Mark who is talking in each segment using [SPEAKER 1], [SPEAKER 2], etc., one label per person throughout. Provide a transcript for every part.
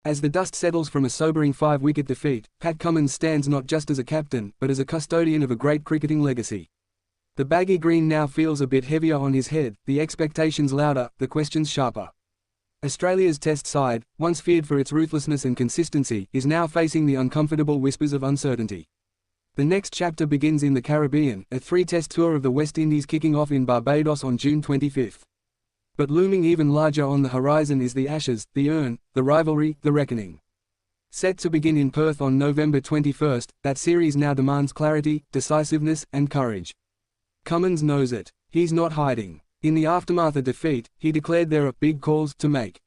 [SPEAKER 1] As the dust settles from a sobering 5-wicket defeat, Pat Cummins stands not just as a captain, but as a custodian of a great cricketing legacy. The baggy green now feels a bit heavier on his head, the expectations louder, the questions sharper. Australia's Test side, once feared for its ruthlessness and consistency, is now facing the uncomfortable whispers of uncertainty. The next chapter begins in the Caribbean, a 3-test tour of the West Indies kicking off in Barbados on June 25. But looming even larger on the horizon is the Ashes, the urn, the rivalry, the reckoning. Set to begin in Perth on November 21, that series now demands clarity, decisiveness, and courage. Cummins knows it. He's not hiding. In the aftermath of defeat, he declared there are big calls to make.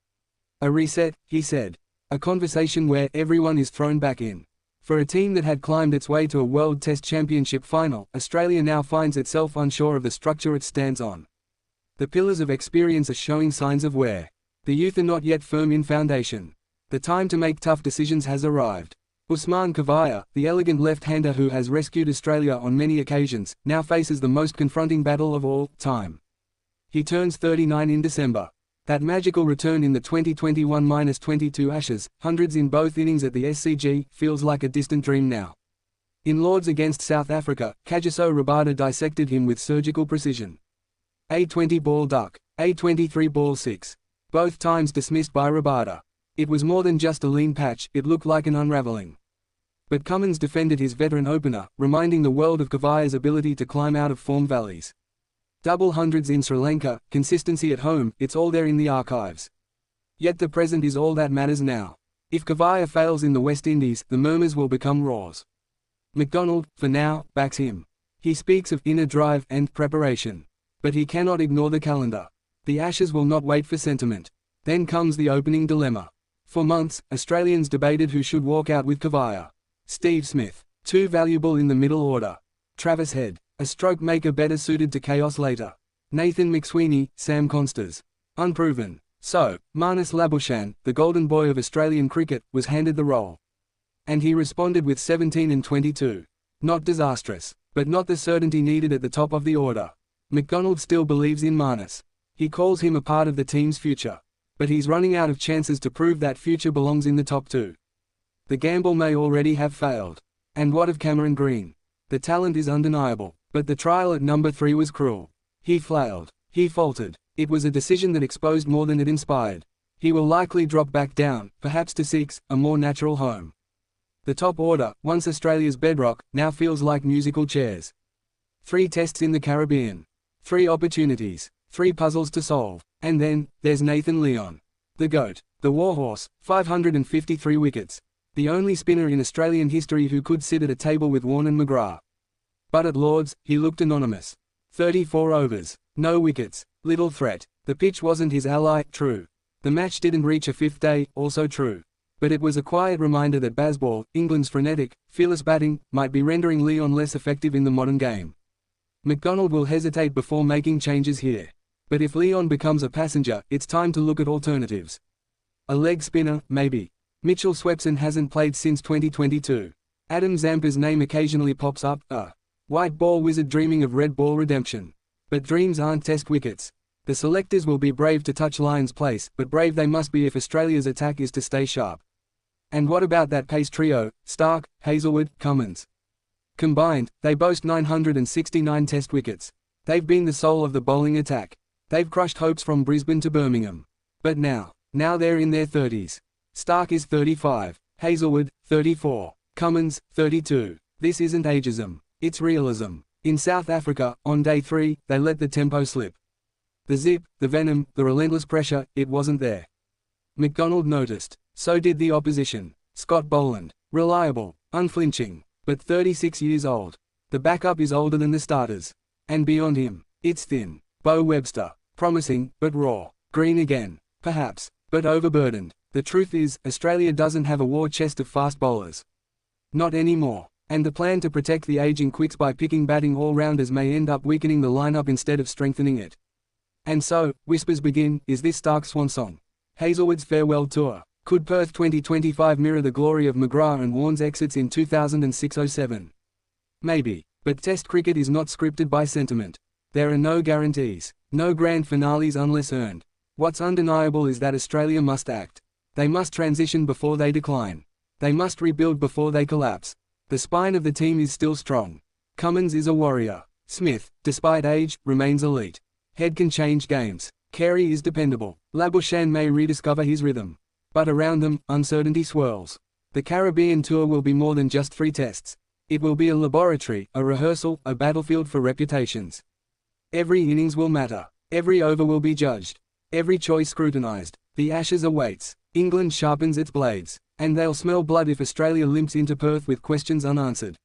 [SPEAKER 1] A reset, he said. A conversation where everyone is thrown back in. For a team that had climbed its way to a World Test Championship final, Australia now finds itself unsure of the structure it stands on. The pillars of experience are showing signs of wear. The youth are not yet firm in foundation. The time to make tough decisions has arrived. Usman Khawaja, the elegant left-hander who has rescued Australia on many occasions, now faces the most confronting battle of all time. He turns 39 in December. That magical return in the 2021-22 Ashes, hundreds in both innings at the SCG, feels like a distant dream now. In Lords against South Africa, Kagiso Rabada dissected him with surgical precision. A 20-ball duck, a 23-ball 6. Both times dismissed by Rabada. It was more than just a lean patch, it looked like an unraveling. But Cummins defended his veteran opener, reminding the world of Khavaja's ability to climb out of form valleys. Double hundreds in Sri Lanka, consistency at home, it's all there in the archives. Yet the present is all that matters now. If Khawaja fails in the West Indies, the murmurs will become roars. McDonald, for now, backs him. He speaks of inner drive and preparation. But he cannot ignore the calendar. The Ashes will not wait for sentiment. Then comes the opening dilemma. For months, Australians debated who should walk out with Khawaja. Steve Smith, too valuable in the middle order. Travis Head, a stroke maker better suited to chaos later. Nathan McSweeney, Sam Consters, unproven. So, Marnus Labuschagne, the golden boy of Australian cricket, was handed the role. And he responded with 17 and 22. Not disastrous, but not the certainty needed at the top of the order. McDonald still believes in Marnus. He calls him a part of the team's future. But he's running out of chances to prove that future belongs in the top 2. The gamble may already have failed. And what of Cameron Green? The talent is undeniable, but the trial at number 3 was cruel. He flailed. He faltered. It was a decision that exposed more than it inspired. He will likely drop back down, perhaps to 6, a more natural home. The top order, once Australia's bedrock, now feels like musical chairs. 3 tests in the Caribbean. 3 opportunities, 3 puzzles to solve, and then, there's Nathan Lyon. The GOAT, the warhorse, 553 wickets. The only spinner in Australian history who could sit at a table with Warne and McGrath. But at Lords, he looked anonymous. 34 overs, no wickets, little threat. The pitch wasn't his ally, true. The match didn't reach a 5th day, also true. But it was a quiet reminder that Bazball, England's frenetic, fearless batting, might be rendering Lyon less effective in the modern game. McDonald will hesitate before making changes here. But if Lyon becomes a passenger, it's time to look at alternatives. A leg spinner, maybe. Mitchell Swepson hasn't played since 2022. Adam Zampa's name occasionally pops up, a white ball wizard dreaming of red ball redemption. But dreams aren't test wickets. The selectors will be brave to touch Lyon's place, but brave they must be if Australia's attack is to stay sharp. And what about that pace trio, Starc, Hazlewood, Cummins? Combined, they boast 969 test wickets. They've been the soul of the bowling attack. They've crushed hopes from Brisbane to Birmingham. But now they're in their 30s. Starc is 35, Hazlewood, 34, Cummins, 32. This isn't ageism, it's realism. In South Africa, on day 3, they let the tempo slip. The zip, the venom, the relentless pressure, it wasn't there. McDonald noticed. So did the opposition. Scott Boland, reliable, unflinching, but 36 years old. The backup is older than the starters. And beyond him, it's thin. Bo Webster, promising, but raw. Green again, perhaps, but overburdened. The truth is, Australia doesn't have a war chest of fast bowlers. Not anymore. And the plan to protect the aging quicks by picking batting all-rounders may end up weakening the lineup instead of strengthening it. And so, whispers begin, is this Starc's swan song? Hazlewood's farewell tour? Could Perth 2025 mirror the glory of McGrath and Warne's exits in 2006-07? Maybe, but Test cricket is not scripted by sentiment. There are no guarantees, no grand finales unless earned. What's undeniable is that Australia must act. They must transition before they decline. They must rebuild before they collapse. The spine of the team is still strong. Cummins is a warrior. Smith, despite age, remains elite. Head can change games. Carey is dependable. Labuschagne may rediscover his rhythm. But around them, uncertainty swirls. The Caribbean Tour will be more than just 3 tests. It will be a laboratory, a rehearsal, a battlefield for reputations. Every innings will matter. Every over will be judged. Every choice scrutinized. The Ashes awaits. England sharpens its blades. And they'll smell blood if Australia limps into Perth with questions unanswered.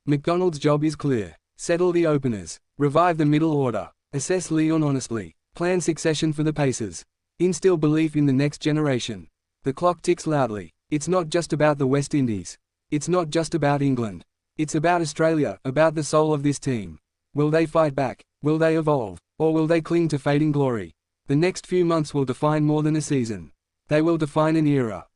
[SPEAKER 1] McDonald's job is clear. Settle the openers. Revive the middle order. Assess Lyon honestly. Plan succession for the Pacers. Instill belief in the next generation. The clock ticks loudly. It's not just about the West Indies. It's not just about England. It's about Australia, about the soul of this team. Will they fight back? Will they evolve? Or will they cling to fading glory? The next few months will define more than a season. They will define an era.